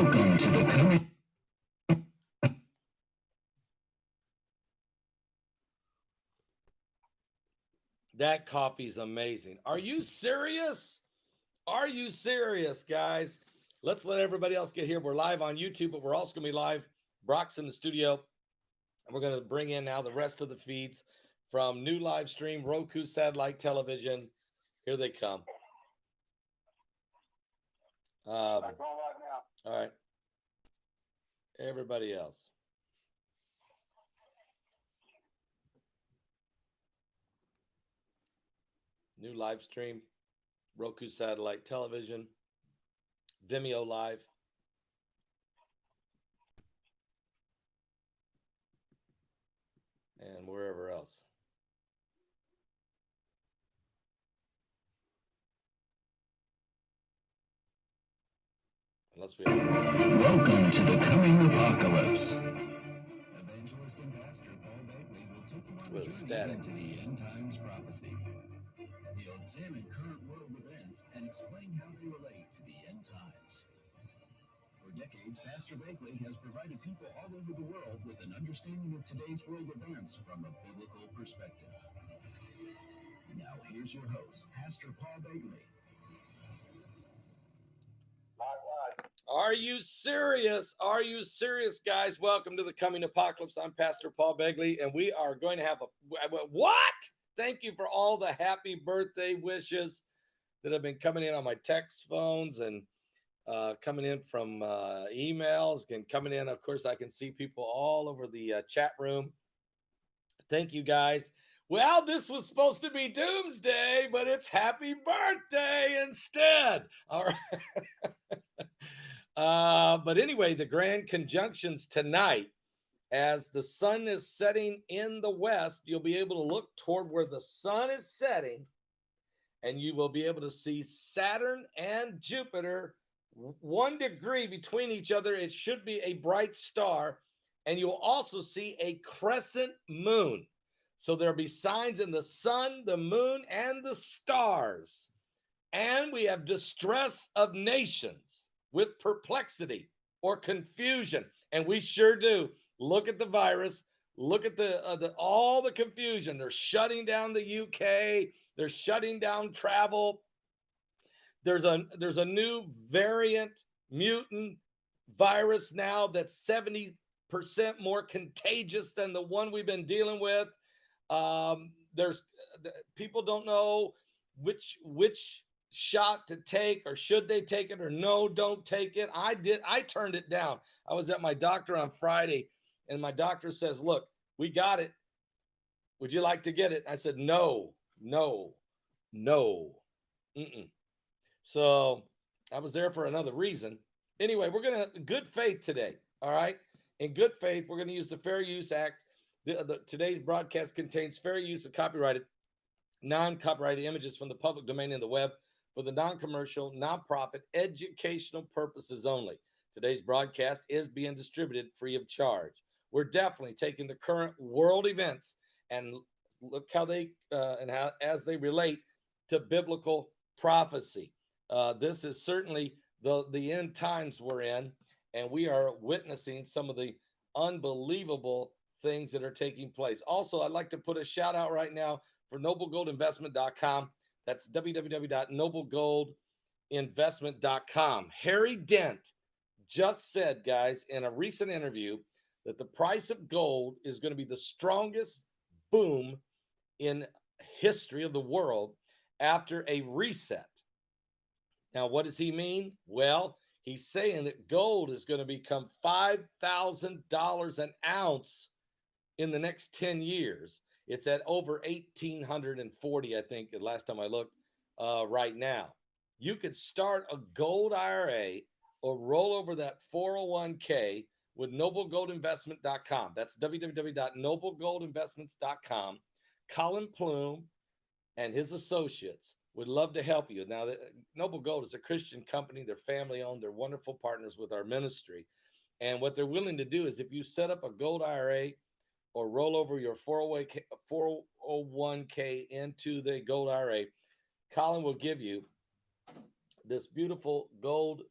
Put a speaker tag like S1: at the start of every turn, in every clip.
S1: Welcome to the coming.
S2: That coffee's amazing. Are you serious? Are you serious, guys? Let's let everybody else get here. We're live on YouTube, but we're also going to be live. Brock's in the studio, and we're going to bring in now the rest of the feeds from new live stream, Roku satellite television. Here they come. All right. Everybody else. New live stream, Roku satellite television, Vimeo live. And wherever else. Unless we
S1: Welcome to the coming apocalypse. Evangelist and pastor Paul Begley will take you on a journey into the end times prophecy. He'll examine current world events and explain how they relate to the end times. For decades, Pastor Begley has provided people all over the world with an understanding of today's world events from a biblical perspective. Now here's your host, Pastor Paul Begley.
S2: Are you serious? Are you serious, guys? Welcome to the coming apocalypse. I'm Pastor Paul Begley, and we are going to have what? Thank you for all the happy birthday wishes that have been coming in on my text phones and coming in from emails and coming in. Of course, I can see people all over the chat room. Thank you, guys. Well, this was supposed to be Doomsday, but it's happy birthday instead. All right. But anyway, the grand conjunctions tonight, as the sun is setting in the west, you'll be able to look toward where the sun is setting, and you will be able to see Saturn and Jupiter 1 degree between each other. It should be a bright star, and you'll also see a crescent moon. So there'll be signs in the sun, the moon, and the stars. And we have distress of nations with perplexity or confusion. And we sure do. Look at the virus. Look at all the confusion. They're shutting down the UK. They're shutting down travel. There's a new variant mutant virus now that's 70% more contagious than the one we've been dealing with. There's people don't know which shot to take, or should they take it, or no, don't take it. I turned it down. I was at my doctor on Friday, and my doctor says, look, we got it. Would you like to get it? I said, no. Mm-mm. So I was there for another reason. Anyway, we're going to good faith today. All right. In good faith, we're going to use the Fair Use Act. Today's broadcast contains fair use of copyrighted, non-copyrighted images from the public domain in the web for the non-commercial, non-profit, educational purposes only. Today's broadcast is being distributed free of charge. We're definitely taking the current world events and look how they as they relate to biblical prophecy. This is certainly the end times we're in, and we are witnessing some of the unbelievable things that are taking place. Also, I'd like to put a shout out right now for noblegoldinvestment.com. That's www.noblegoldinvestment.com. Harry Dent just said, guys, in a recent interview that the price of gold is going to be the strongest boom in history of the world after a reset. Now, what does he mean? Well, he's saying that gold is going to become $5,000 an ounce in the next 10 years. It's at over 1,840, I think, the last time I looked, right now. You could start a gold IRA or roll over that 401k with noblegoldinvestment.com. That's www.noblegoldinvestments.com. Colin Plume and his associates would love to help you. Now, Noble Gold is a Christian company. They're family-owned. They're wonderful partners with our ministry. And what they're willing to do is if you set up a gold IRA or roll over your 401k into the gold IRA, Colin will give you this beautiful gold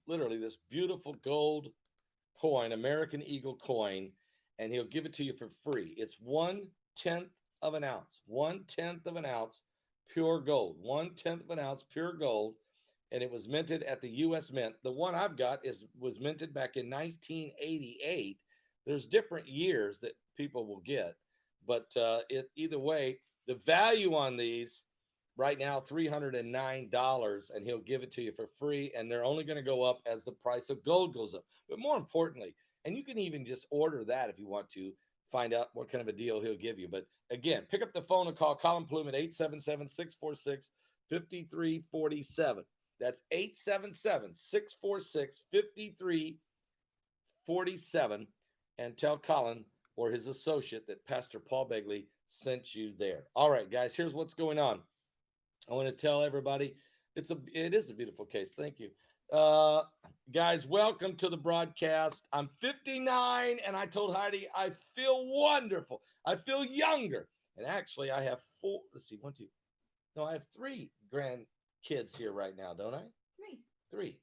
S2: literally this beautiful gold coin, American Eagle coin, and he'll give it to you for free. It's 1/10 of an ounce, 1/10 of an ounce, pure gold, 1/10 of an ounce, pure gold. And it was minted at the U.S. Mint. The one I've got was minted back in 1988. There's different years that people will get, but either way, the value on these right now $309, and he'll give it to you for free. And they're only going to go up as the price of gold goes up. But more importantly, and you can even just order that if you want to find out what kind of a deal he'll give you. But again, pick up the phone and call Colin Plume at 877-646-5347. That's 877-646-5347. And tell Colin or his associate that Pastor Paul Begley sent you there. All right, guys, here's what's going on. I want to tell everybody it is a beautiful case. Thank you. Guys, welcome to the broadcast. I'm 59, and I told Heidi I feel wonderful. I feel younger. And actually, I have four. Let's see, one, two. No, I have three grandkids here right now, don't I? Three.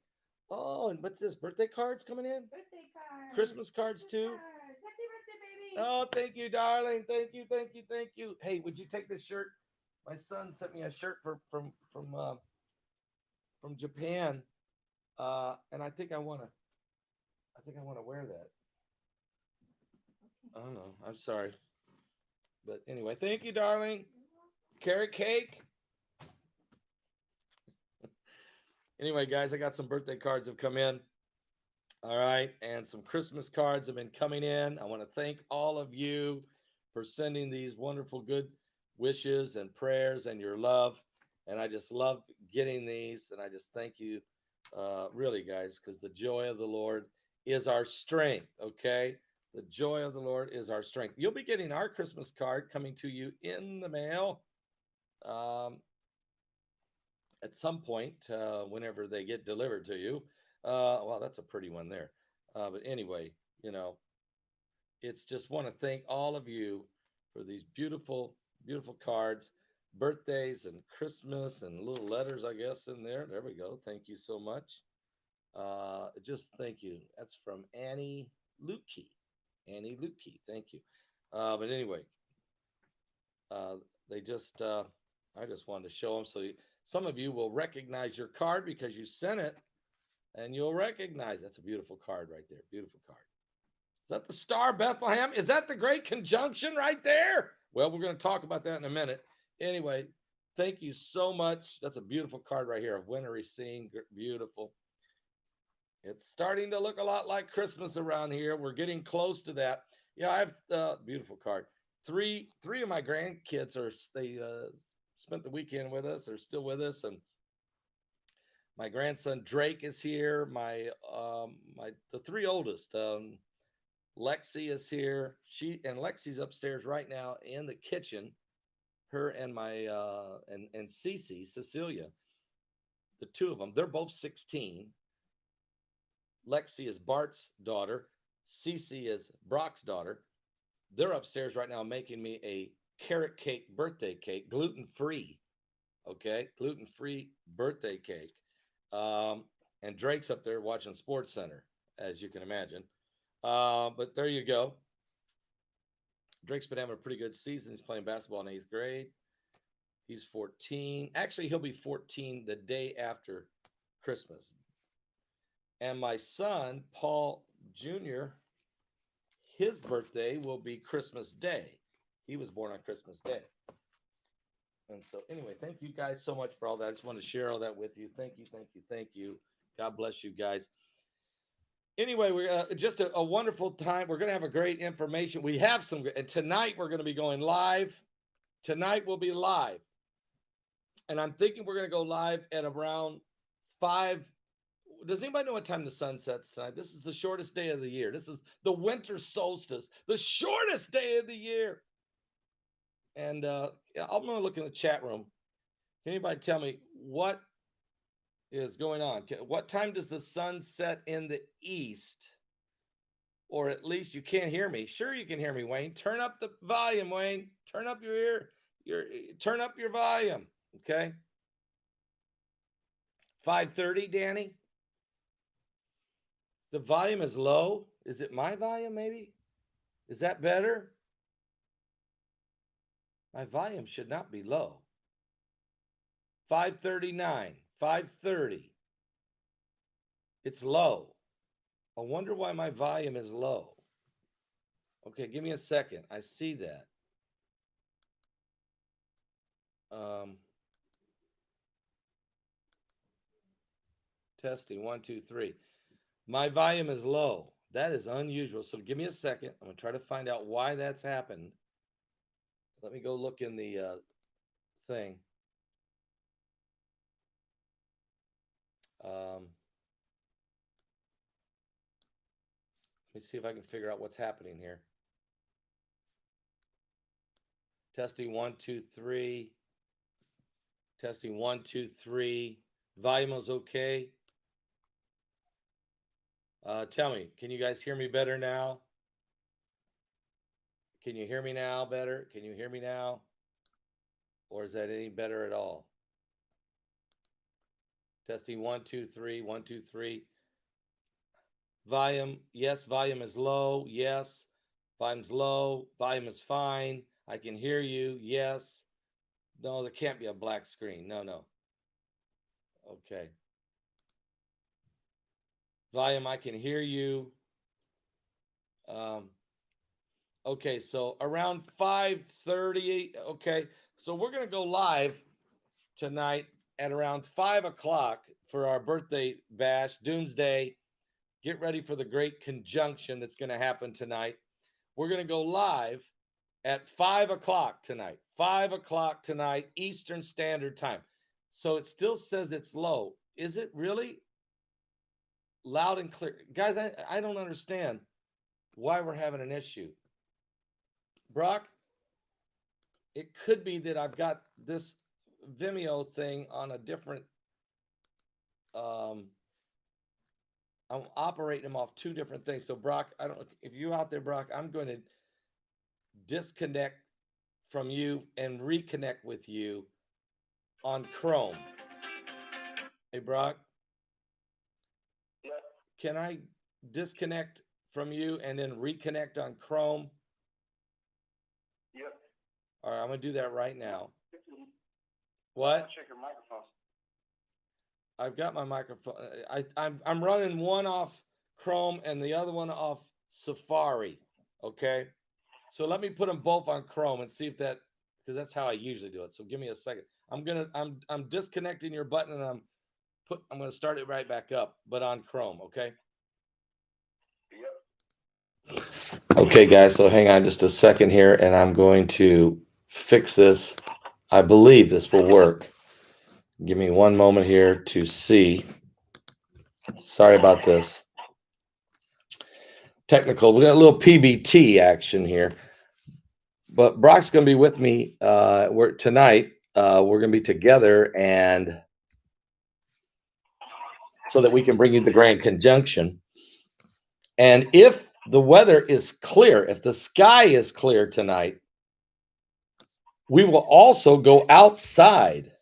S2: Oh, and what's this? Birthday cards coming in?
S3: Birthday cards.
S2: Christmas cards too?
S3: Cards. Happy birthday, baby.
S2: Oh, thank you, darling. Thank you, thank you, thank you. Hey, would you take this shirt? My son sent me a shirt from Japan, and I think I wanna wear that. I don't know. I'm sorry, but anyway, thank you, darling. Carrot cake. Anyway, guys, I got some birthday cards have come in. All right, and some Christmas cards have been coming in. I want to thank all of you for sending these wonderful good wishes and prayers and your love. And I just love getting these, and I just thank you, really, guys, because the joy of the Lord is our strength, okay? The joy of the Lord is our strength. You'll be getting our Christmas card coming to you in the mail at some point, whenever they get delivered to you. Well, that's a pretty one there. But anyway, it's just want to thank all of you for these beautiful, beautiful cards, birthdays and Christmas and little letters, I guess, in there. There we go. Thank you so much. Just thank you. That's from Annie Lukey. Annie Lukey. Thank you. But anyway, I just wanted to show them so some of you will recognize your card because you sent it, and you'll recognize that's a beautiful card right there. Beautiful card. Is that the Star Bethlehem? Is that the Great Conjunction right there? Well, we're going to talk about that in a minute. Anyway, thank you so much. That's a beautiful card right here. A wintry scene. Beautiful. It's starting to look a lot like Christmas around here. We're getting close to that. Yeah, I have beautiful card. Three of my grandkids they spent the weekend with us. They're still with us, and my grandson Drake is here. The three oldest, Lexi is here. Lexi's upstairs right now in the kitchen. Her and my and Cecilia, the two of them. They're both 16. Lexi is Bart's daughter. Cece is Brock's daughter. They're upstairs right now making me a carrot cake birthday cake, gluten-free. Okay, gluten-free birthday cake. And Drake's up there watching Sports Center, as you can imagine. But there you go. Drake's been having a pretty good season. He's playing basketball in 8th grade. He's 14. Actually, he'll be 14 the day after Christmas. And my son, Paul Jr., his birthday will be Christmas Day. He was born on Christmas Day. And so anyway, thank you guys so much for all that. I just wanted to share all that with you. Thank you, thank you, thank you. God bless you guys. Anyway, we're just a wonderful time. We're going to have a great information. We have some, and tonight we're going to be going live. Tonight we'll be live. And I'm thinking we're going to go live at around 5. Does anybody know what time the sun sets tonight? This is the shortest day of the year. This is the winter solstice, the shortest day of the year. And I'm going to look in the chat room. Can anybody tell me what is going on? What time does the sun set in the east? Or at least you can't hear me. Sure, you can hear me, Wayne. Turn up the volume, Wayne. Turn up turn up your volume. Okay. 5:30, Danny. The volume is low. Is it my volume, maybe? Is that better? My volume should not be low. 539, 530. It's low. I wonder why my volume is low. Okay, give me a second. I see that. Testing, 1, 2, 3. My volume is low. That is unusual. So give me a second. I'm going to try to find out why that's happened. Let me go look in the thing. Let me see if I can figure out what's happening here. Testing, 1, 2, 3. Testing, 1, 2, 3. Volume is okay. Tell me, can you guys hear me better now? Can you hear me now better? Can you hear me now? Or is that any better at all? Testing, 1, 2, 3, 1, 2, 3. Volume, yes, volume is low. Yes, volume's low. Volume is fine. I can hear you. Yes. No, there can't be a black screen. No. Okay. Volume, I can hear you. Okay, so around 5:30. Okay, so we're going to go live tonight at around 5 o'clock for our birthday bash, Doomsday. Get ready for the great conjunction that's going to happen tonight. We're going to go live at 5 o'clock tonight. 5 o'clock tonight, Eastern Standard Time. So it still says it's low. Is it really loud and clear? Guys, I don't understand why we're having an issue. Brock, it could be that I've got this Vimeo thing on a different, I'm operating them off two different things. So Brock, I don't know if you out there, Brock, I'm going to disconnect from you and reconnect with you on Chrome. Hey, Brock.
S4: Yeah.
S2: Can I disconnect from you and then reconnect on Chrome?
S4: Yep.
S2: All right, I'm going to do that right now. What?
S4: Check your microphone.
S2: I've got my microphone. I'm running one off Chrome and the other one off Safari. Okay. So let me put them both on Chrome and see if that, because that's how I usually do it. So give me a second. I'm disconnecting your button and I'm going to start it right back up, but on Chrome. Okay.
S4: Yep.
S2: Okay, guys. So hang on just a second here and I'm going to fix this. I believe this will work. Give me one moment here to see. Sorry about this. Technical. We got a little PBT action here. But Brock's going to be with me tonight. We're going to be together and so that we can bring you the grand conjunction. And if the weather is clear, if the sky is clear tonight, we will also go outside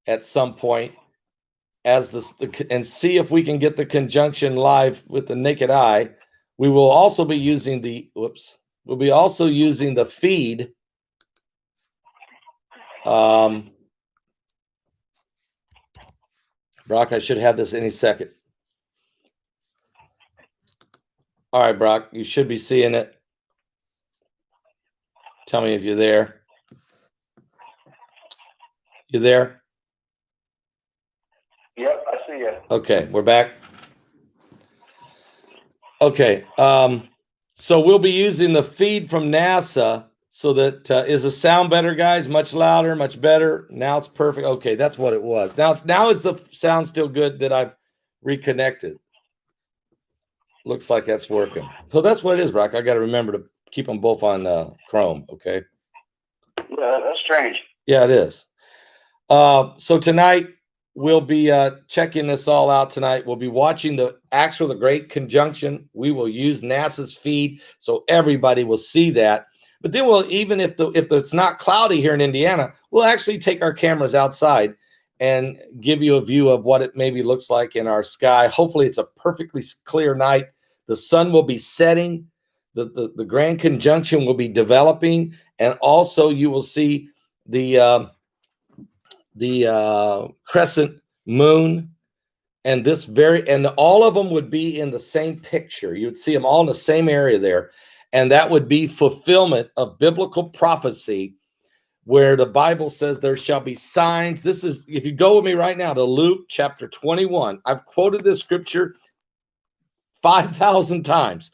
S2: at some point and see if we can get the conjunction live with the naked eye. We will also be using we'll be also using the feed. Brock, I should have this any second. All right, Brock, you should be seeing it. Tell me if you're there. You there?
S4: Yep, I see you.
S2: Okay, we're back. Okay, so we'll be using the feed from NASA so that is the sound better, guys? Much louder, much better. Now it's perfect. Okay, that's what it was. Now is the sound still good that I've reconnected? Looks like that's working. So that's what it is, Brock. I got to remember to keep them both on Chrome, okay?
S4: Yeah, that's strange.
S2: Yeah, it is. So tonight, we'll be checking this all out tonight. We'll be watching the Great Conjunction. We will use NASA's feed so everybody will see that. But then we'll, even if it's not cloudy here in Indiana, we'll actually take our cameras outside and give you a view of what it maybe looks like in our sky. Hopefully it's a perfectly clear night. The sun will be setting. The grand conjunction will be developing. And also you will see the crescent moon, and all of them would be in the same picture. You would see them all in the same area there. And that would be fulfillment of biblical prophecy, where the Bible says there shall be signs. This is, if you go with me right now to Luke chapter 21, I've quoted this scripture 5,000 times,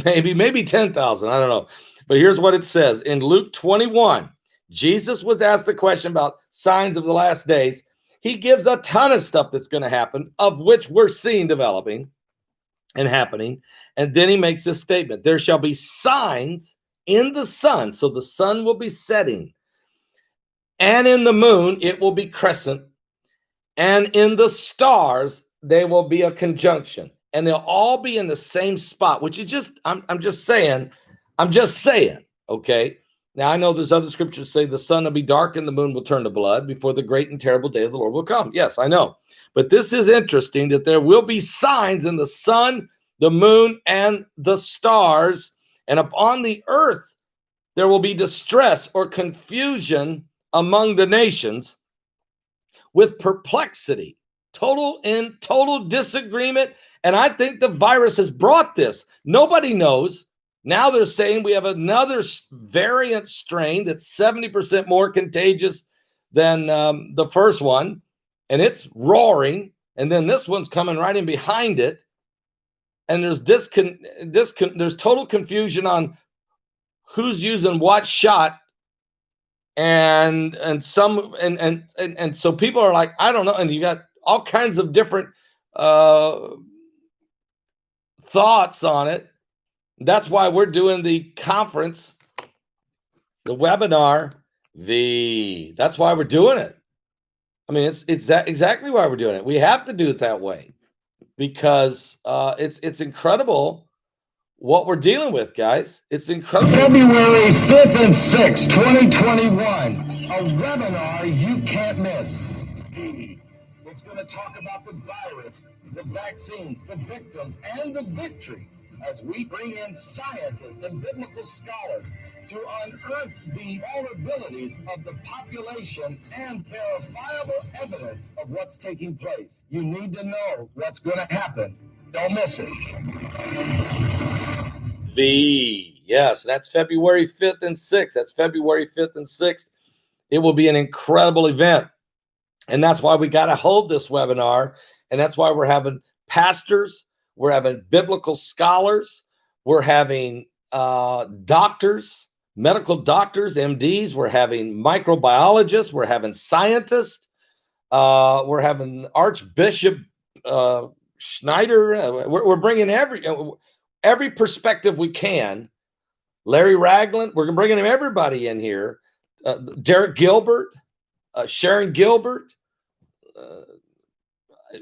S2: maybe 10,000, I don't know. But here's what it says in Luke 21. Jesus was asked the question about signs of the last days. He gives a ton of stuff that's going to happen, of which we're seeing developing and happening. And then he makes this statement: there shall be signs in the sun. So the sun will be setting, and in the moon, it will be crescent, and in the stars, they will be a conjunction, and they'll all be in the same spot, which is just, I'm just saying, okay? Now, I know there's other scriptures say the sun will be dark and the moon will turn to blood before the great and terrible day of the Lord will come. Yes, I know. But this is interesting, that there will be signs in the sun, the moon, and the stars, and upon the earth, there will be distress or confusion among the nations, with perplexity, total disagreement. And I think the virus has brought this. Nobody knows. Now they're saying we have another variant strain that's 70% more contagious than the first one, and it's roaring. And then this one's coming right in behind it. And there's there's total confusion on who's using what shot. And so people are like, I don't know. And you got all kinds of different thoughts on it. That's why we're doing the conference, the webinar, that's why we're doing it. I mean, it's exactly why we're doing it. We have to do it that way, because it's incredible what we're dealing with, guys. It's incredible.
S1: February 5th and 6th, 2021, a webinar you can't miss. It's going to talk about the virus, the vaccines, the victims, and the victory, as we bring in scientists and biblical scholars to unearth the vulnerabilities of the population and verifiable evidence of what's taking place. You need to know what's going to happen. Don't miss it.
S2: Yes, that's February 5th and 6th. That's February 5th and 6th. It will be an incredible event. And that's why we got to hold this webinar. And that's why we're having pastors, we're having biblical scholars, we're having doctors, medical doctors, MDs, we're having microbiologists, we're having scientists, we're having Archbishop Schneider. We're bringing every perspective we can. Larry Ragland, we're bringing everybody in here. Derek Gilbert, Sharon Gilbert,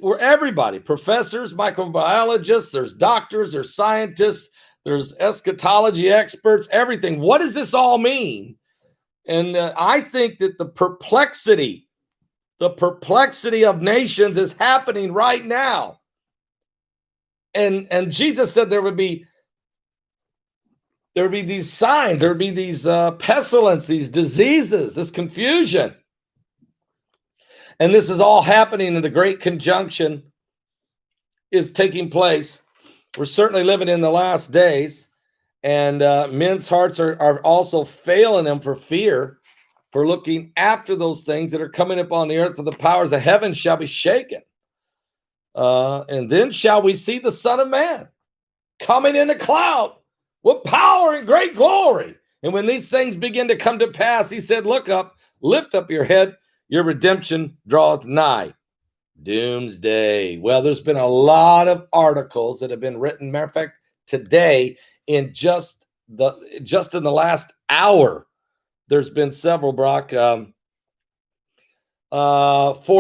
S2: we're everybody, professors, microbiologists, there's doctors, there's scientists, there's eschatology experts, everything. What does this all mean? And I think that the perplexity of nations is happening right now. And Jesus said there would be these signs, there would be these pestilence, these diseases, this confusion. And this is all happening, and the great conjunction is taking place. We're certainly living in the last days, and men's hearts are also failing them for fear, for looking after those things that are coming upon the earth, for the powers of heaven shall be shaken. And then shall we see the Son of Man coming in a cloud with power and great glory. And when these things begin to come to pass, he said, look up, lift up your head, your redemption draweth nigh. Doomsday. Well, there's been a lot of articles that have been written. Matter of fact, today, in just in the last hour, there's been several, Brock. 4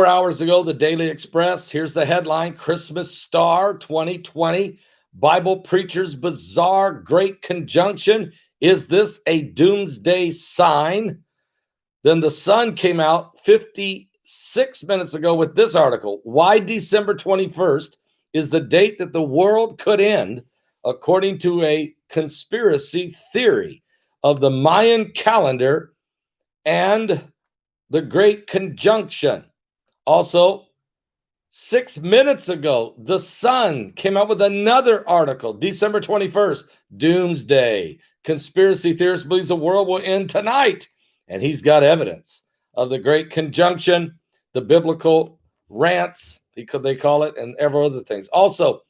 S2: hours ago, the Daily Express, here's the headline: Christmas Star 2020, Bible Preachers Bizarre Great Conjunction. Is this a doomsday sign? Then the sun came out 50 6 minutes ago with this article. Why December 21st is the date that the world could end, according to a conspiracy theory of the Mayan calendar and the Great Conjunction. Also, 6 minutes ago, The Sun came out with another article, December 21st, Doomsday. Conspiracy theorist believes the world will end tonight. And he's got evidence of the Great Conjunction, the biblical rants, because they call it, and every other things. Also,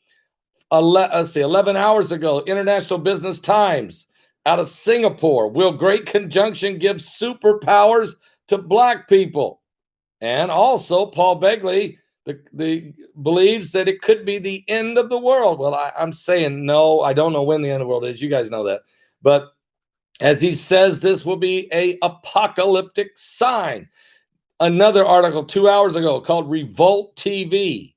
S2: 11 hours ago, International Business Times out of Singapore. Will Great Conjunction give superpowers to black people? And also, Paul Begley believes that it could be the end of the world. Well, I'm saying no. I don't know when the end of the world is. You guys know that. But as he says, this will be a apocalyptic sign. Another article 2 hours ago called Revolt TV.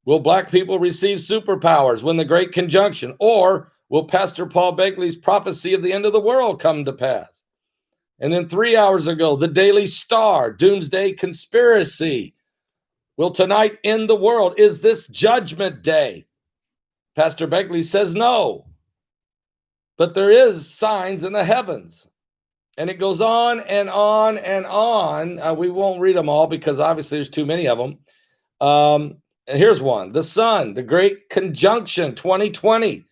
S2: Will black people receive superpowers when the Great Conjunction? Or will Pastor Paul Begley's prophecy of the end of the world come to pass? And then 3 hours ago, the Daily Star, Doomsday Conspiracy. Will tonight end the world? Is this Judgment Day? Pastor Begley says no. But there is signs in the heavens. And it goes on and on and on. We won't read them all because obviously there's too many of them. And here's one. The Sun, the Great Conjunction 2020.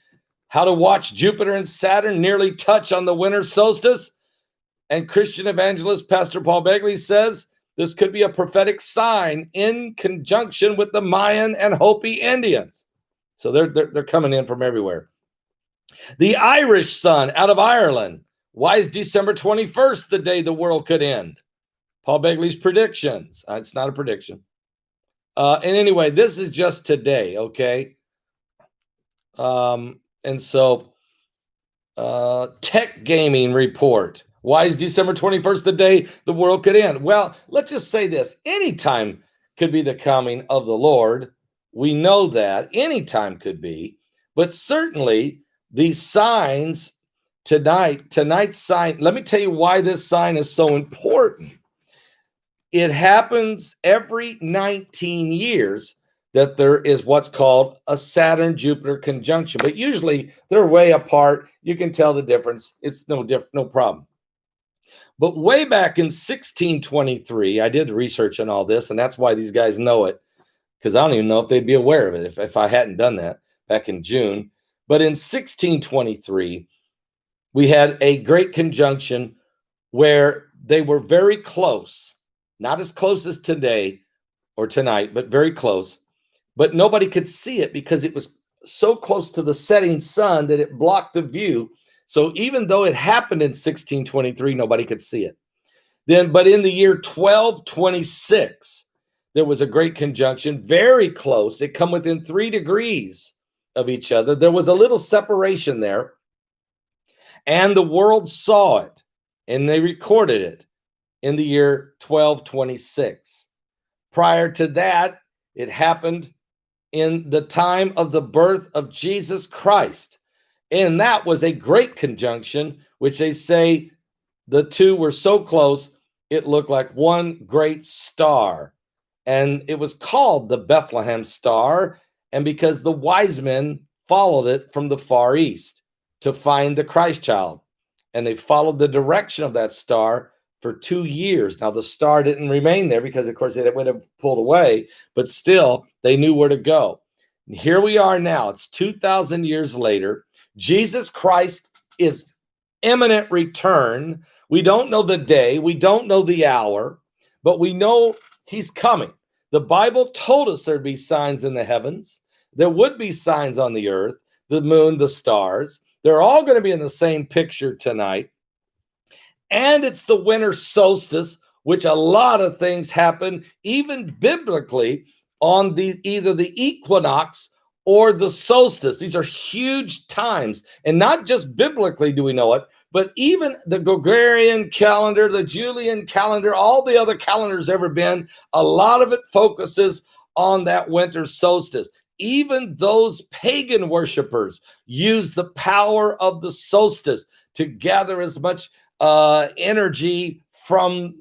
S2: How to watch Jupiter and Saturn nearly touch on the winter solstice. And Christian evangelist Pastor Paul Begley says this could be a prophetic sign in conjunction with the Mayan and Hopi Indians. So they're coming in from everywhere. The Irish Sun out of Ireland. Why is December 21st the day the world could end? Paul Begley's predictions. It's not a prediction. And anyway, this is just today, okay? And so, Tech Gaming Report. Why is December 21st the day the world could end? Well, let's just say this. Anytime could be the coming of the Lord. We know that. Anytime could be. But certainly, these signs tonight's sign, let me tell you why this sign is so important. It happens every 19 years that there is what's called a Saturn-Jupiter conjunction. But usually, they're way apart. You can tell the difference. It's no problem. But way back in 1623, I did research on all this, and that's why these guys know it, because I don't even know if they'd be aware of it if I hadn't done that back in June. But in 1623, we had a great conjunction where they were very close, not as close as today or tonight, but very close. But nobody could see it because it was so close to the setting sun that it blocked the view. So even though it happened in 1623, nobody could see it. But in the year 1226, there was a great conjunction, very close. It come within 3 degrees of each other. There was a little separation there. And the world saw it, and they recorded it in the year 1226. Prior to that, it happened in the time of the birth of Jesus Christ. And that was a great conjunction, which they say the two were so close, it looked like one great star. And it was called the Bethlehem Star, and because the wise men followed it from the Far East to find the Christ child. And they followed the direction of that star for 2 years. Now, the star didn't remain there because, of course, it would have pulled away, but still, they knew where to go. And here we are now. It's 2,000 years later. Jesus Christ is imminent return. We don't know the day. We don't know the hour, but we know he's coming. The Bible told us there'd be signs in the heavens. There would be signs on the earth, the moon, the stars. They're all going to be in the same picture tonight. And it's the winter solstice, which a lot of things happen, even biblically, on either the equinox or the solstice. These are huge times. And not just biblically do we know it, but even the Gregorian calendar, the Julian calendar, all the other calendars ever been, a lot of it focuses on that winter solstice. Even those pagan worshipers use the power of the solstice to gather as much energy from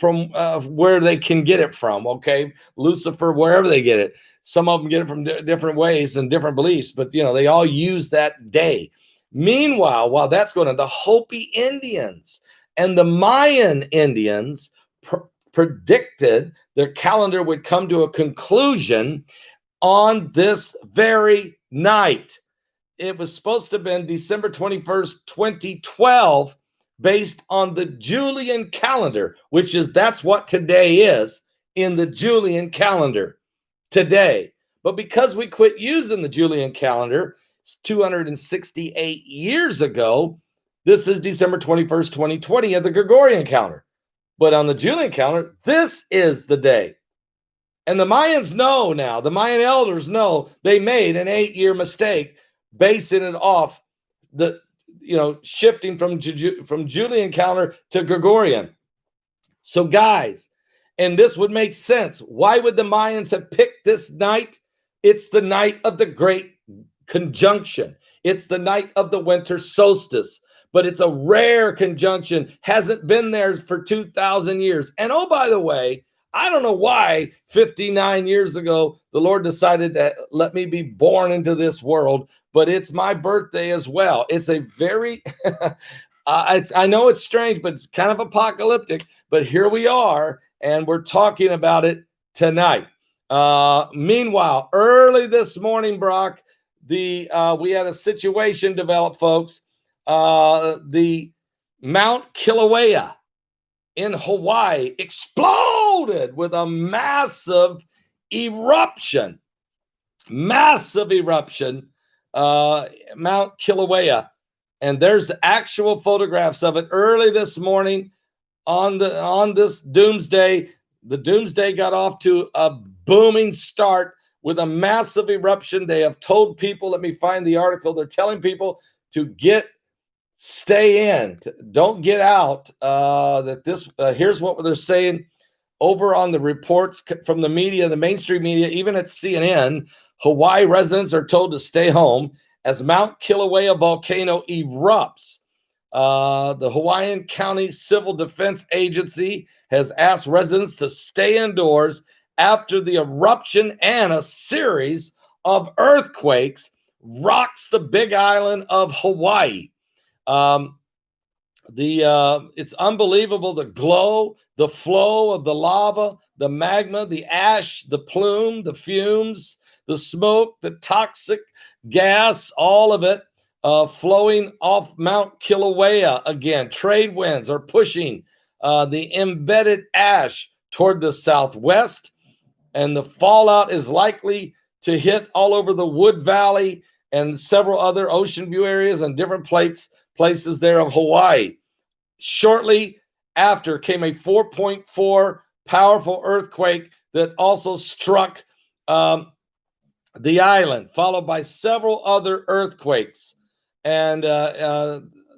S2: where they can get it from. Okay, Lucifer, wherever they get it. Some of them get it from different ways and different beliefs, but they all use that day. Meanwhile, while that's going on, the Hopi Indians and the Mayan Indians predicted their calendar would come to a conclusion on this very night. It was supposed to have been December 21st, 2012, based on the Julian calendar, that's what today is in the Julian calendar today. But because we quit using the Julian calendar 268 years ago, this is December 21st, 2020 of the Gregorian calendar. But on the Julian calendar, this is the day. And the Mayans know now, the Mayan elders know they made an 8-year mistake basing it off the, shifting from Julian calendar to Gregorian. So guys, and this would make sense. Why would the Mayans have picked this night? It's the night of the Great Conjunction. It's the night of the winter solstice, but it's a rare conjunction. Hasn't been there for 2,000 years. And oh, by the way, I don't know why 59 years ago, the Lord decided to let me be born into this world, but it's my birthday as well. It's a very, I know it's strange, but it's kind of apocalyptic, but here we are, and we're talking about it tonight. Meanwhile, early this morning, Brock, we had a situation develop, folks. The Mount Kilauea in Hawaii exploded with a massive eruption. Mount Kilauea. And there's actual photographs of it early this morning on this doomsday. The doomsday got off to a booming start with a massive eruption. They have told people, let me find the article. They're telling people to stay in, don't get out. Here's what they're saying over on the reports from the media, the mainstream media, even at CNN. Hawaii residents are told to stay home as Mount Kilauea volcano erupts. The Hawaiian County Civil Defense Agency has asked residents to stay indoors after the eruption and a series of earthquakes rocks the Big Island of Hawaii. It's unbelievable, the glow, the flow of the lava, the magma, the ash, the plume, the fumes, the smoke, the toxic gas, all of it flowing off Mount Kilauea. Again, trade winds are pushing the embedded ash toward the southwest, and the fallout is likely to hit all over the Wood Valley and several other ocean view areas and different places there of Hawaii. Shortly after came a 4.4 powerful earthquake that also struck the island, followed by several other earthquakes. And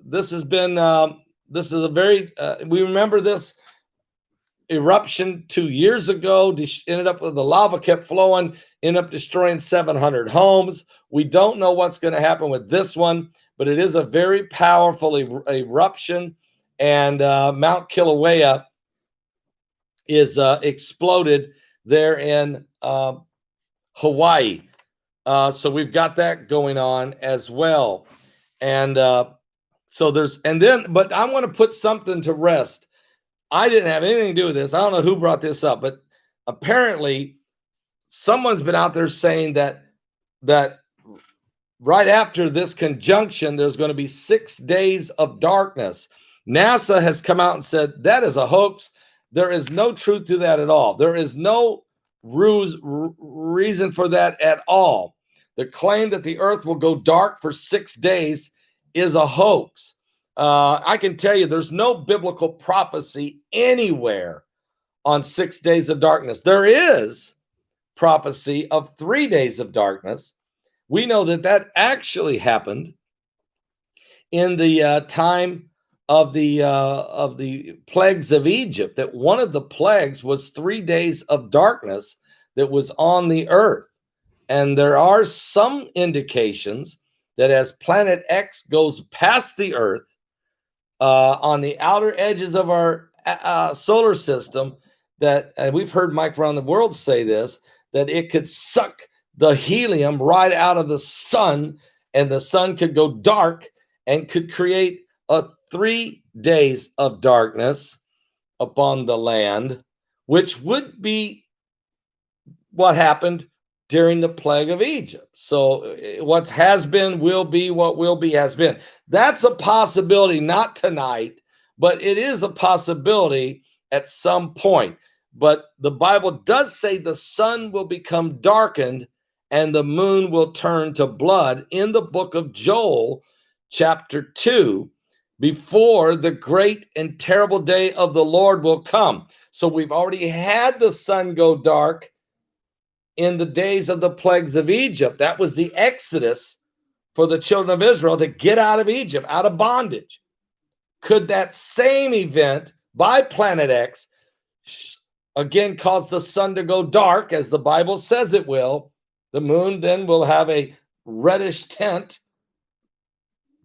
S2: this is a very, we remember this eruption 2 years ago, ended up with the lava kept flowing, ended up destroying 700 homes. We don't know what's going to happen with this one, but it is a very powerful eruption, and Mount Kilauea is exploded there in Hawaii. So we've got that going on as well. And but I want to put something to rest. I didn't have anything to do with this. I don't know who brought this up, but apparently someone's been out there saying that right after this conjunction, there's going to be 6 days of darkness. NASA has come out and said that is a hoax. There is no truth to that at all. There is no reason for that at all. The claim that the earth will go dark for 6 days is a hoax. I can tell you there's no biblical prophecy anywhere on 6 days of darkness. There is prophecy of 3 days of darkness. We know that actually happened in the time of the plagues of Egypt, that one of the plagues was 3 days of darkness that was on the earth. And there are some indications that as Planet X goes past the earth, on the outer edges of our solar system that, and we've heard Mike around the world say this, that it could suck the helium right out of the sun, and the sun could go dark and could create 3 days of darkness upon the land, which would be what happened during the plague of Egypt. So what has been will be, what will be has been. That's a possibility, not tonight, but it is a possibility at some point. But the Bible does say the sun will become darkened and the moon will turn to blood in the book of Joel, chapter 2, before the great and terrible day of the Lord will come. So we've already had the sun go dark in the days of the plagues of Egypt. That was the exodus for the children of Israel to get out of Egypt, out of bondage. Could that same event by Planet X again cause the sun to go dark, as the Bible says it will? The moon then will have a reddish tint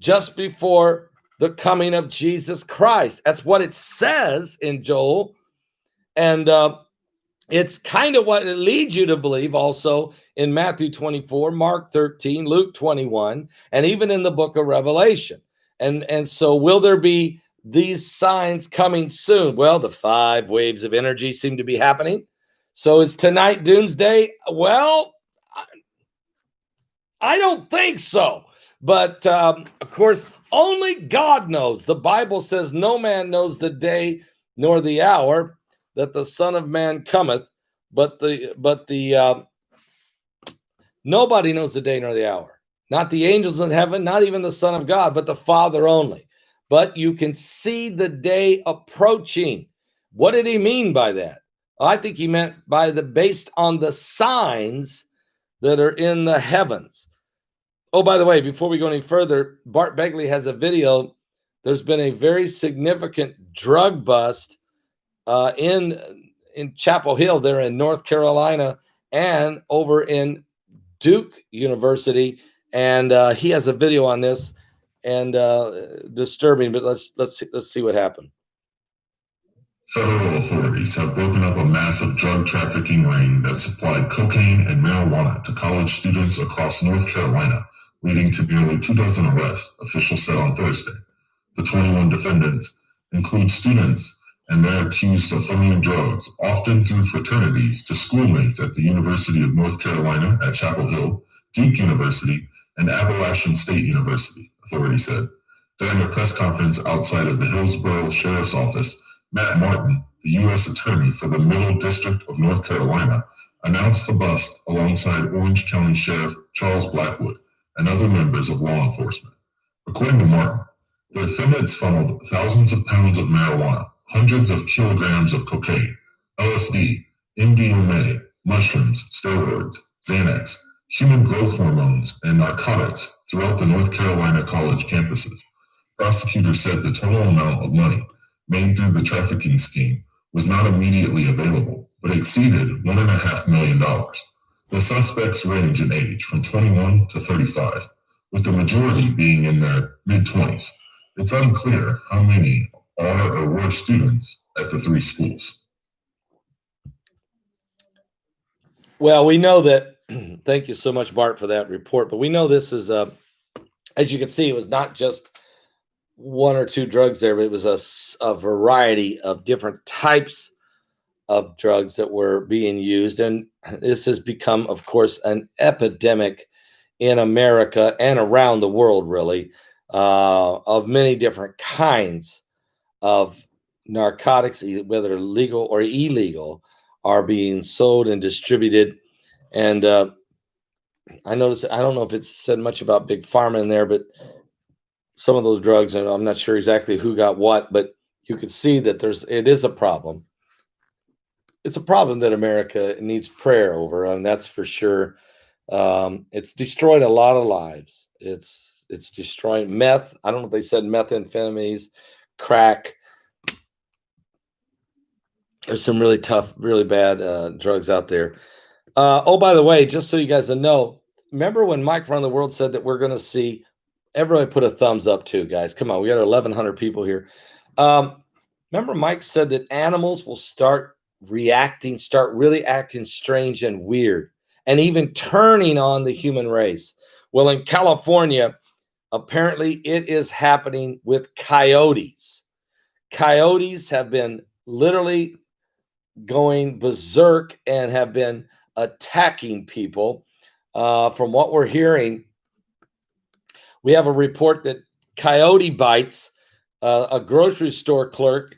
S2: just before the coming of Jesus Christ. That's what it says in Joel. And it's kind of what it leads you to believe also in Matthew 24, Mark 13, Luke 21, and even in the book of Revelation. And so will there be these signs coming soon? Well, the 5 waves of energy seem to be happening. So is tonight doomsday? Well, I don't think so. But of course, only God knows. The Bible says no man knows the day nor the hour that the Son of Man cometh, but nobody knows the day nor the hour. Not the angels in heaven, not even the Son of God, but the Father only. But you can see the day approaching. What did he mean by that? I think he meant based on the signs that are in the heavens. Oh, by the way, before we go any further, Bart Begley has a video. There's been a very significant drug bust in Chapel Hill there in North Carolina and over in Duke University. And he has a video on this, and disturbing, but let's see what happened.
S5: Federal authorities have broken up a massive drug trafficking ring that supplied cocaine and marijuana to college students across North Carolina, leading to nearly 24 arrests, officials said on Thursday. The 21 defendants include students, and they're accused of funneling drugs, often through fraternities, to schoolmates at the University of North Carolina at Chapel Hill, Duke University, and Appalachian State University, authorities said. During a press conference outside of the Hillsborough Sheriff's Office, Matt Martin, the U.S. Attorney for the Middle District of North Carolina, announced the bust alongside Orange County Sheriff Charles Blackwood and other members of law enforcement. According to Martin, the defendants funneled thousands of pounds of marijuana, hundreds of kilograms of cocaine, LSD, MDMA, mushrooms, steroids, Xanax, human growth hormones, and narcotics throughout the North Carolina college campuses. Prosecutors said the total amount of money made through the trafficking scheme was not immediately available, but exceeded $1.5 million. The suspects range in age from 21 to 35, with the majority being in their mid-20s. It's unclear how many are or were students at the 3 schools.
S2: Well, we know that, thank you so much, Bart, for that report, but we know this is, as you can see, it was not just 1 or 2 drugs there, but it was a variety of different types of drugs that were being used. And this has become, of course, an epidemic in America and around the world, really, of many different kinds of narcotics, whether legal or illegal, are being sold and distributed. And I noticed, I don't know if it's said much about Big Pharma in there, but some of those drugs, and I'm not sure exactly who got what, but you can see that it is a problem. It's a problem that America needs prayer over, and that's for sure. It's destroyed a lot of lives. It's destroying meth. I don't know if they said methamphetamines, crack. There's some really tough, really bad drugs out there. Oh, by the way, just so you guys know, remember when Mike around the world said that we're going to see, everybody put a thumbs up too, guys. Come on, we got 1,100 people here. Remember, Mike said that animals will start really acting strange and weird, and even turning on the human race. Well, in California, apparently it is happening with coyotes. Coyotes have been literally going berserk and have been attacking people. From what we're hearing, we have a report that coyote bites a grocery store clerk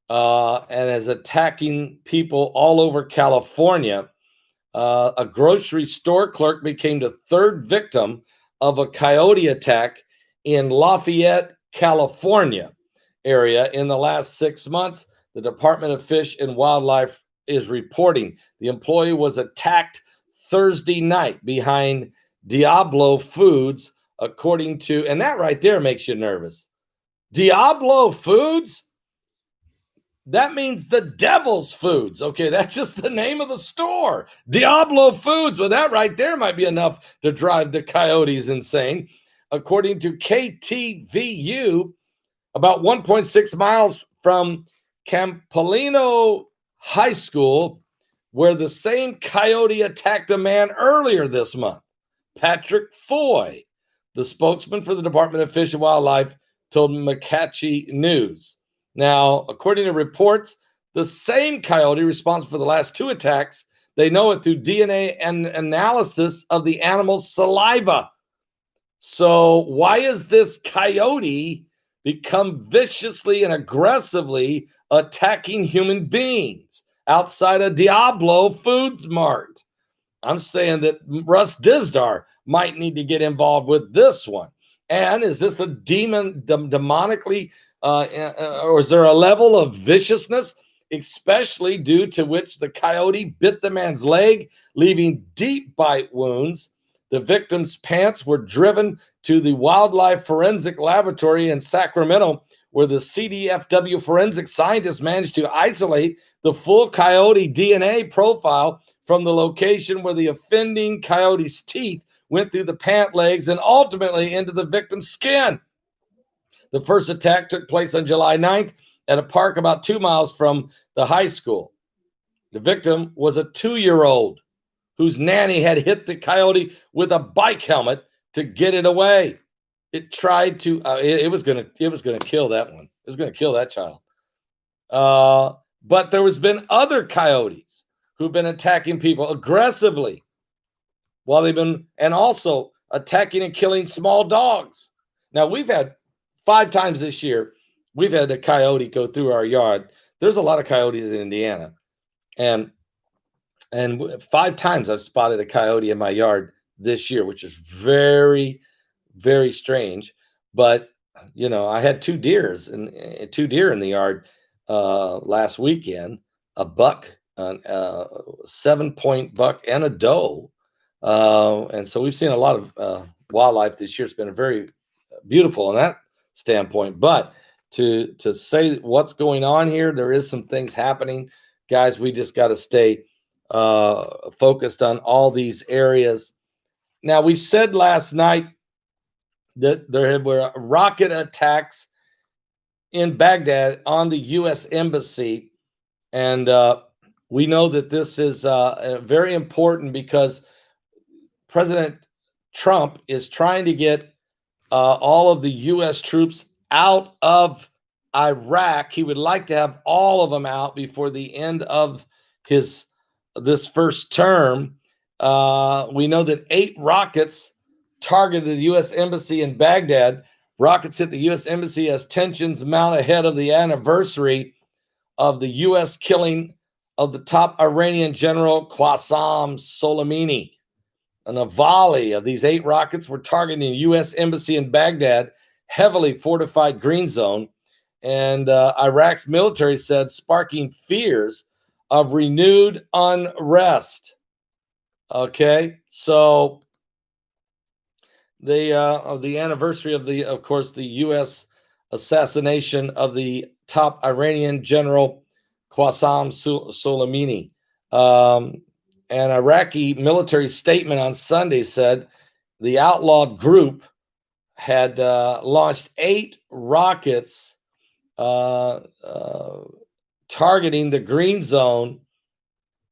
S2: and is attacking people all over California. A grocery store clerk became the third victim of a coyote attack in Lafayette, California area in the last 6 months. The Department of Fish and Wildlife is reporting the employee was attacked Thursday night behind Diablo Foods, according to, and that right there makes you nervous. Diablo Foods? That means the devil's foods. Okay, that's just the name of the store. Diablo Foods. Well, that right there might be enough to drive the coyotes insane. According to KTVU, about 1.6 miles from Campolino High School, where the same coyote attacked a man earlier this month. Patrick Foy, the spokesman for the Department of Fish and Wildlife, told McCatchy News. Now, according to reports, the same coyote responsible for the last two attacks, they know it through DNA and analysis of the animal's saliva. So why is this coyote become viciously and aggressively attacking human beings outside of Diablo Foods Mart? I'm saying that Russ Dizdar might need to get involved with this one. And is this a demonically, or is there a level of viciousness, especially due to which the coyote bit the man's leg, leaving deep bite wounds? The victim's pants were driven to the Wildlife Forensic Laboratory in Sacramento, where the CDFW forensic scientists managed to isolate the full coyote DNA profile from the location where the offending coyote's teeth went through the pant legs and ultimately into the victim's skin. The first attack took place on July 9th at a park about 2 miles from the high school. The victim was a 2-year-old whose nanny had hit the coyote with a bike helmet to get it away. It tried to, it was gonna kill that one. It was gonna kill that child. But there has been other coyotes who've been attacking people aggressively while they've been, and also attacking and killing small dogs. Now, we've had 5 times this year, we've had a coyote go through our yard. There's a lot of coyotes in Indiana. And 5 times I've spotted a coyote in my yard this year, which is very, very strange. But, you know, I had 2 deer in the yard last weekend, a buck, a 7-point buck, and a doe. And so we've seen a lot of wildlife this year. It's been very beautiful in that standpoint. But to say what's going on here, there is some things happening. Guys, we just got to stay focused on all these areas. Now, we said last night that there were rocket attacks in Baghdad on the U.S. Embassy. And we know that this is very important because President Trump is trying to get all of the U.S. troops out of Iraq. He would like to have all of them out before the end of this first term. We know that 8 rockets targeted the U.S. Embassy in Baghdad. Rockets hit the U.S. Embassy as tensions mount ahead of the anniversary of the U.S. killing of the top Iranian general Qasem Soleimani. A volley of these 8 rockets were targeting the U.S. Embassy in Baghdad, heavily fortified green zone. And Iraq's military said, sparking fears of renewed unrest. Okay, so the anniversary of the U.S. assassination of the top Iranian general Qasem Soleimani. An Iraqi military statement on Sunday said the outlawed group had launched 8 rockets targeting the green zone,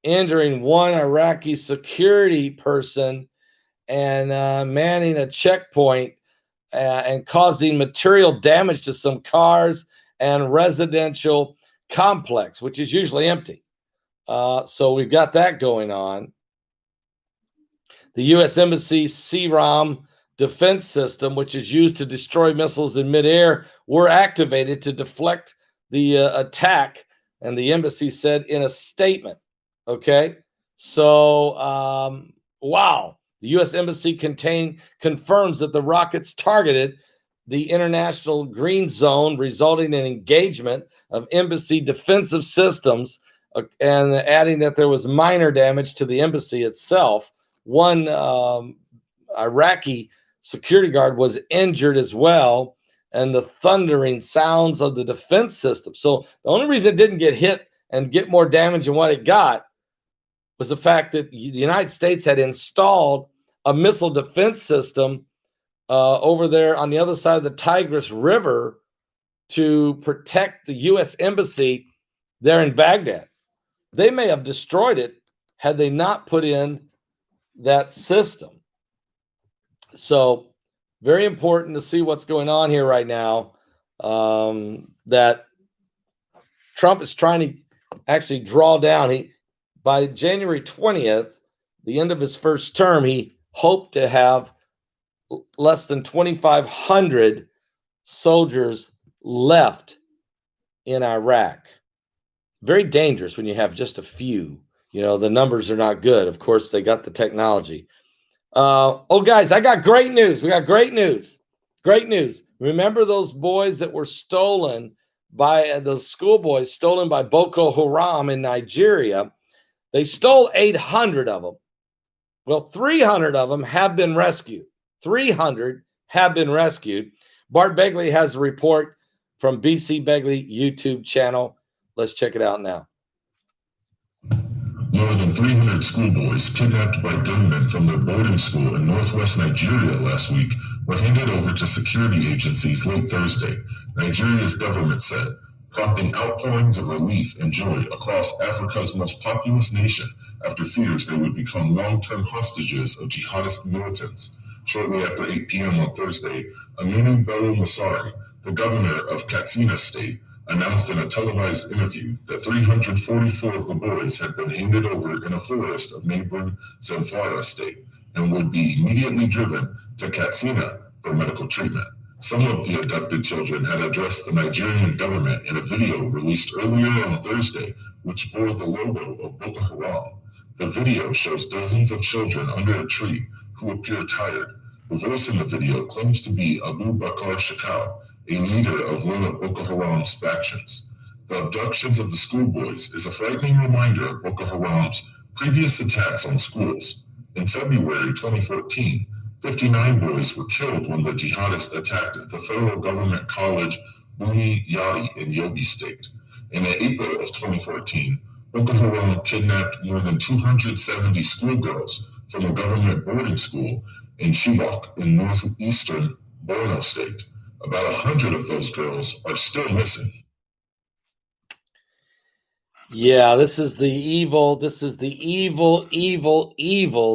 S2: injuring one Iraqi security person, and manning a checkpoint and causing material damage to some cars and residential complex, which is usually empty. So we've got that going on. The U.S. Embassy CROM defense system, which is used to destroy missiles in midair, were activated to deflect the attack, and the embassy said in a statement. Okay, so wow, the U.S. Embassy confirms that the rockets targeted the international green zone, resulting in engagement of embassy defensive systems, and adding that there was minor damage to the embassy itself. One Iraqi security guard was injured as well, and the thundering sounds of the defense system. So the only reason it didn't get hit and get more damage than what it got was the fact that the United States had installed a missile defense system over there on the other side of the Tigris River to protect the U.S. Embassy there in Baghdad. They may have destroyed it had they not put in that system. So very important to see what's going on here right now, that Trump is trying to actually draw down. By January 20th, the end of his first term, he hoped to have less than 2,500 soldiers left in Iraq. Very dangerous when you have just a few. You know, the numbers are not good. Of course, they got the technology. Oh, guys, I got great news. We got great news. Great news. Remember those boys that were stolen by those schoolboys stolen by Boko Haram in Nigeria? They stole 800 of them. Well, 300 of them have been rescued. 300 have been rescued. Bart Begley has a report from BC Begley YouTube channel. Let's check it out now.
S5: More than 300 schoolboys kidnapped by gunmen from their boarding school in northwest Nigeria last week were handed over to security agencies late Thursday, Nigeria's government said, prompting outpourings of relief and joy across Africa's most populous nation after fears they would become long-term hostages of jihadist militants. Shortly after 8 p.m. on Thursday, Aminu Bello Masari, the governor of Katsina State, announced in a televised interview that 344 of the boys had been handed over in a forest of neighboring Zamfara state and would be immediately driven to Katsina for medical treatment. Some of the abducted children had addressed the Nigerian government in a video released earlier on Thursday, which bore the logo of Boko Haram. The video shows dozens of children under a tree who appear tired. The voice in the video claims to be Abu Bakar Shekau, a leader of one of Boko Haram's factions. The abductions of the schoolboys is a frightening reminder of Boko Haram's previous attacks on schools. In February 2014, 59 boys were killed when the jihadists attacked the federal government college Buni Yadi in Yobe State. In April of 2014, Boko Haram kidnapped more than 270 schoolgirls from a government boarding school in Chibok in northeastern Borno State. About 100 of those girls are still missing.
S2: Yeah, this is the evil. This is the evil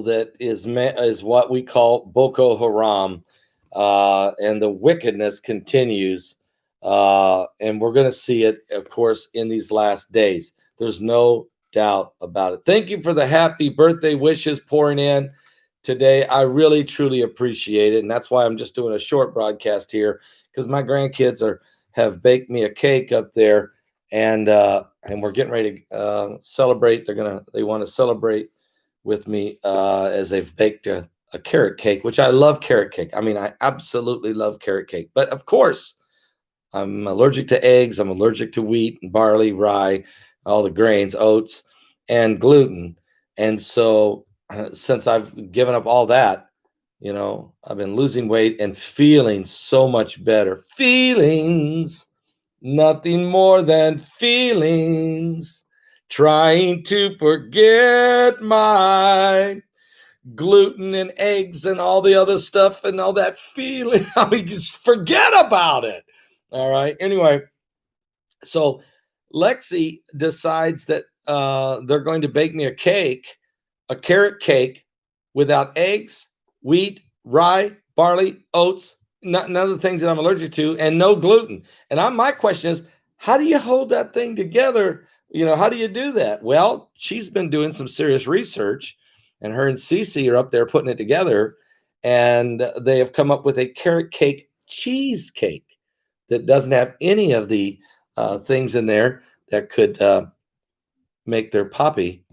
S2: that is what we call Boko Haram, and the wickedness continues. And we're going to see it, of course, in these last days. There's no doubt about it. Thank you for the happy birthday wishes pouring in today. I really, truly appreciate it. And that's why I'm just doing a short broadcast here, because my grandkids have baked me a cake up there, and we're getting ready to celebrate. They want to celebrate with me as they've baked a carrot cake, which I love carrot cake. I mean, I absolutely love carrot cake. But of course, I'm allergic to eggs. I'm allergic to wheat and barley, rye, all the grains, oats, and gluten. And so since I've given up all that, you know, I've been losing weight and feeling so much better. Feelings, nothing more than feelings. Trying to forget my gluten and eggs and all the other stuff and all that feeling. I mean, just forget about it. All right. Anyway, So Lexi decides that they're going to bake me a cake, a carrot cake without eggs, wheat, rye, barley, oats, none of the things that I'm allergic to, and no gluten. And my question is, how do you hold that thing together? You know, how do you do that? Well, she's been doing some serious research, and her and Cece are up there putting it together, and they have come up with a carrot cake cheesecake that doesn't have any of the things in there that could make their poppy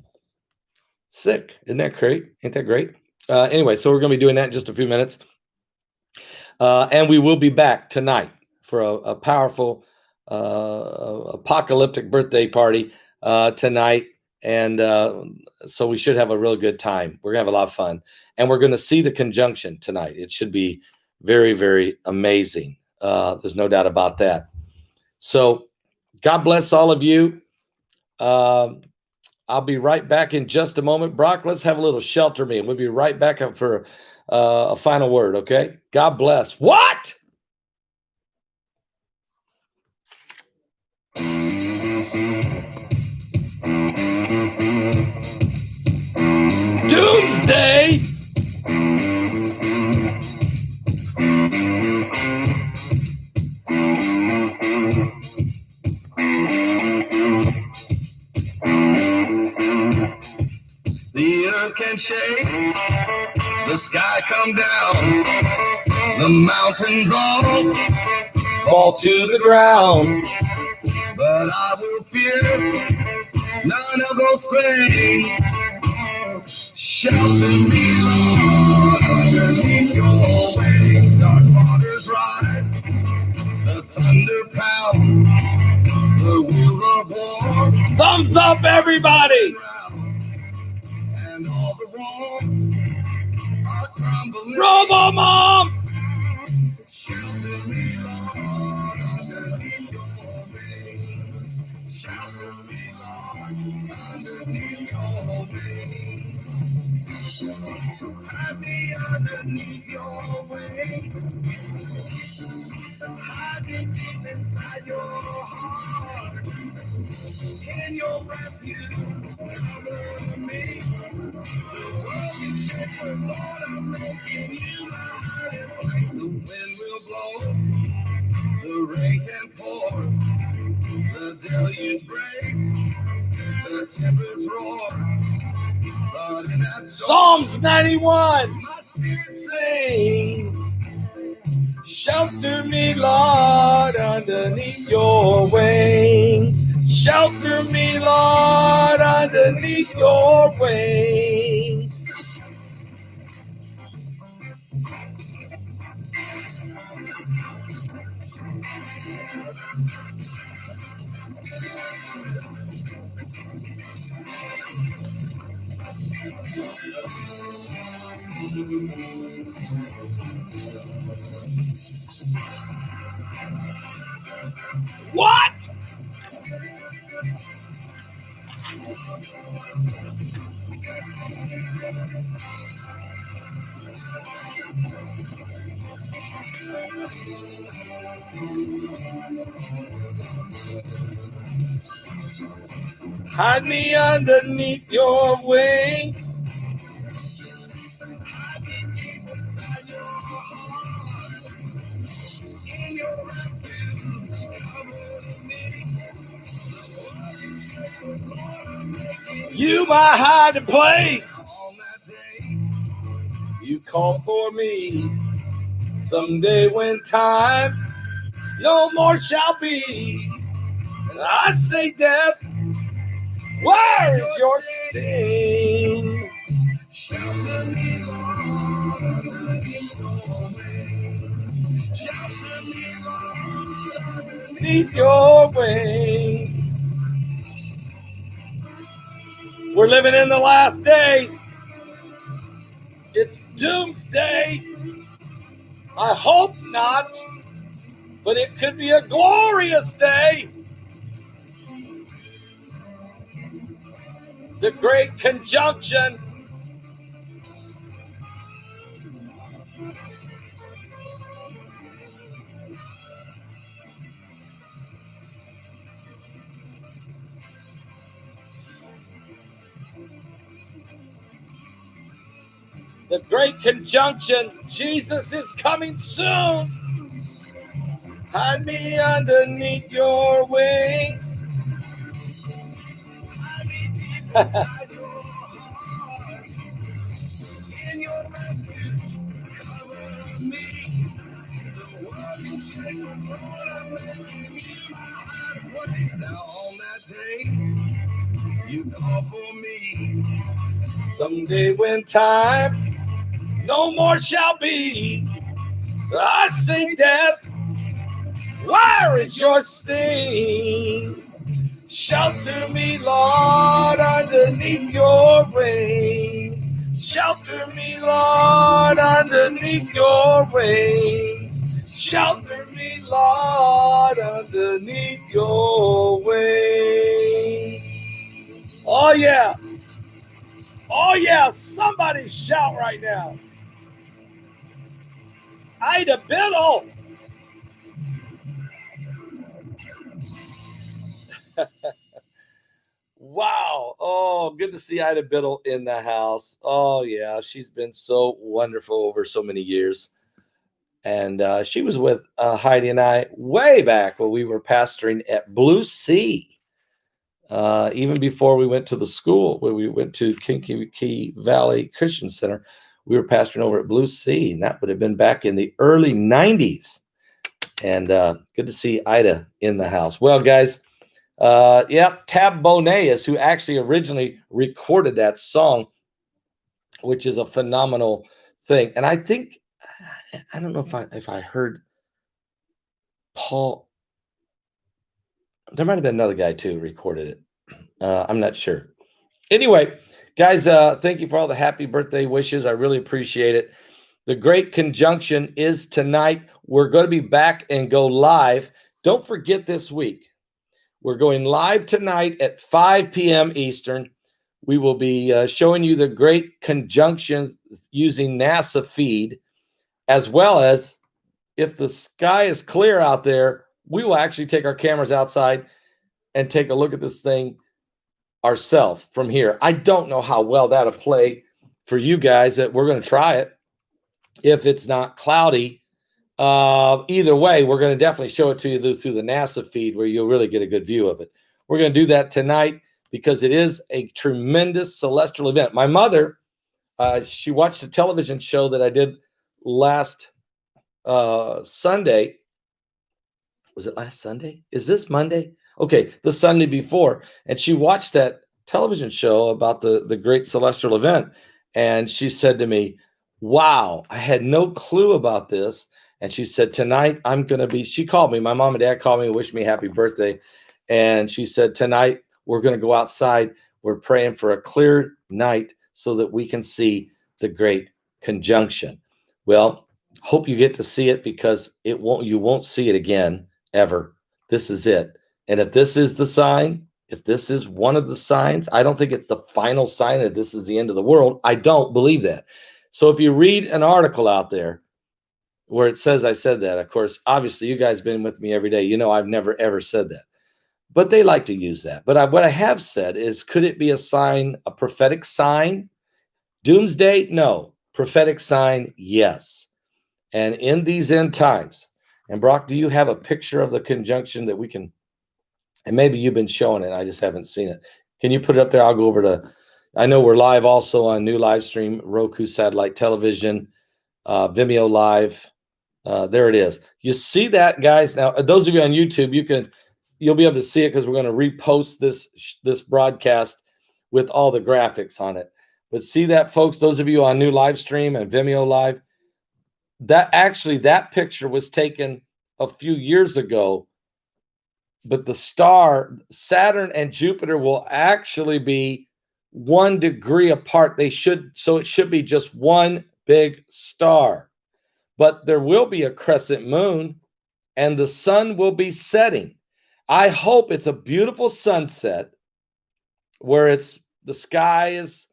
S2: sick. Isn't that great? Ain't that great? Anyway, so we're going to be doing that in just a few minutes. And we will be back tonight for a powerful apocalyptic birthday party tonight. And so we should have a real good time. We're going to have a lot of fun. And we're going to see the conjunction tonight. It should be very, very amazing. There's no doubt about that. So God bless all of you. I'll be right back in just a moment. Brock, let's have a little shelter me, and we'll be right back up for a final word, okay? God bless. What? Doomsday!
S1: The earth can shake, the sky come down, the mountains all
S2: Fall to the ground.
S1: but I will fear none of those things. Shelter me, Lord, underneath your wings. Dark waters rise, the thunder pound, the wheels of war.
S2: Thumbs up, everybody.
S1: And all the walls are crumbling.
S2: Robo Mom.
S1: Shelter me, Lord, underneath your wings. Shelter me, Lord, underneath your wings. Hide me underneath your wings. Hide me deep inside your heart. In your refuge, cover me. The world can shake, but Lord, I'm making you my hiding place. The wind will blow, the rain can pour, the deluge break, the tempest roar. But in that
S2: Psalms 91
S1: my spirit
S2: sings. Shelter me, Lord, underneath your wings. Shelter me, Lord, underneath your wings. What? Hide me underneath your wings. You my hiding place.
S1: on that day.
S2: You call for me someday when time no more shall be. And I say, death, where is your sting?
S1: Shelter me, Lord, underneath your wings. Shelter me, Lord, underneath
S2: Beneath your wings. We're living in the last days. It's doomsday. I hope not, but it could be a glorious day. The great conjunction. The great conjunction. Jesus is coming soon. Hide me underneath your wings. Someday when time no more shall be, I say, death, where is your sting? Shelter me, Lord, underneath your wings. Shelter me, Lord, underneath your wings. Shelter me, Lord, underneath your wings. Oh, yeah. Oh, yeah. Somebody shout right now. Ida Biddle. Wow. Oh, good to see Ida Biddle in the house. Oh, yeah. She's been so wonderful over so many years. And she was with Heidi and I way back when we were pastoring at Blue Sea. Even before we went to the school, where we went to Pkwy Valley Christian Center, we were pastoring over at Blue Sea. And that would have been back in the early 90s. And good to see Ida in the house. Well, guys, Tab Boneas, who actually originally recorded that song, which is a phenomenal thing. And I think, I don't know if I heard Paul. There might have been another guy too who recorded it. I'm not sure. Anyway, guys, thank you for all the happy birthday wishes. I really appreciate it. The Great Conjunction is tonight. We're going to be back and go live. Don't forget this week. We're going live tonight at 5 p.m. Eastern. We will be showing you the Great Conjunction using NASA feed, as well as if the sky is clear out there, we will actually take our cameras outside and take a look at this thing ourselves from here. I don't know how well that'll play for you guys. That we're going to try it. If it's not cloudy, either way, we're going to definitely show it to you through the NASA feed where you'll really get a good view of it. We're going to do that tonight because it is a tremendous celestial event. My mother, she watched a television show that I did last Sunday. Was it last Sunday? Is this Monday? Okay, the Sunday before. And she watched that television show about the great celestial event. And she said to me, wow, I had no clue about this. And she said, tonight I'm going to be, she called me, my mom and dad called me and wished me happy birthday. And she said, tonight we're going to go outside. We're praying for a clear night so that we can see the Great Conjunction. Well, hope you get to see it because you won't see it again ever. This is it. And if this is the sign, if this is one of the signs, I don't think it's the final sign that this is the end of the world. I don't believe that. So if you read an article out there where it says I said that, of course, obviously you guys have been with me every day. You know I've never, ever said that. But they like to use that. But what I have said is, could it be a sign, a prophetic sign? Doomsday? No. Prophetic sign? Yes. And in these end times, and Brock, do you have a picture of the conjunction that we can, and maybe you've been showing it, I just haven't seen it. Can you put it up there? I'll go over to, I know we're live also on new live stream, Roku satellite television, Vimeo live. There it is. You see that, guys? Now, those of you on YouTube, you'll be able to see it because we're going to repost this broadcast with all the graphics on it. But see that, folks? Those of you on new live stream and Vimeo live, that picture was taken a few years ago. But the star, Saturn and Jupiter, will actually be 1 degree apart. So it should be just one big star. But there will be a crescent moon and the sun will be setting. I hope it's a beautiful sunset where the sky is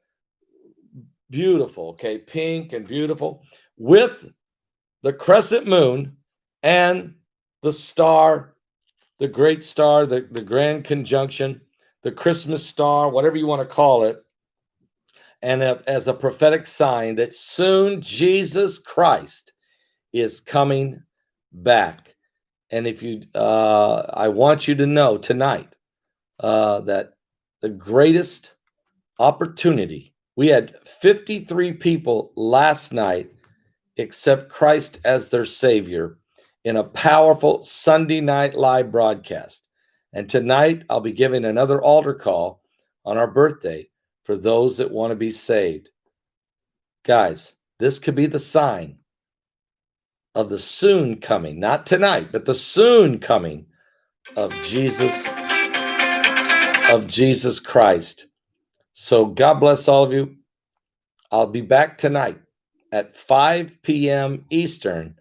S2: beautiful, okay, pink and beautiful, with the crescent moon and the star, the great star, the grand conjunction, the Christmas star, whatever you want to call it. and as a prophetic sign that soon Jesus Christ is coming back. And if you, I want you to know tonight that the greatest opportunity, we had 53 people last night accept Christ as their Savior in a powerful Sunday night live broadcast. And tonight I'll be giving another altar call on our birthday for those that want to be saved. Guys, this could be the sign of the soon coming, not tonight, but the soon coming of Jesus Christ. So God bless all of you. I'll be back tonight at 5 p.m. Eastern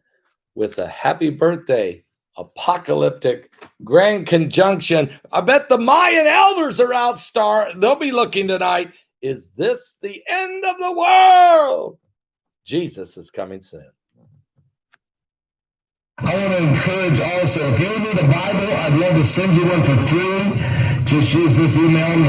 S2: with a happy birthday apocalyptic grand conjunction. I bet the Mayan elders are out they'll be looking tonight. Is this the end of the world? Jesus is coming soon.
S1: I want to encourage also, if you need a Bible, I'd love to send you one for free. Just use this email.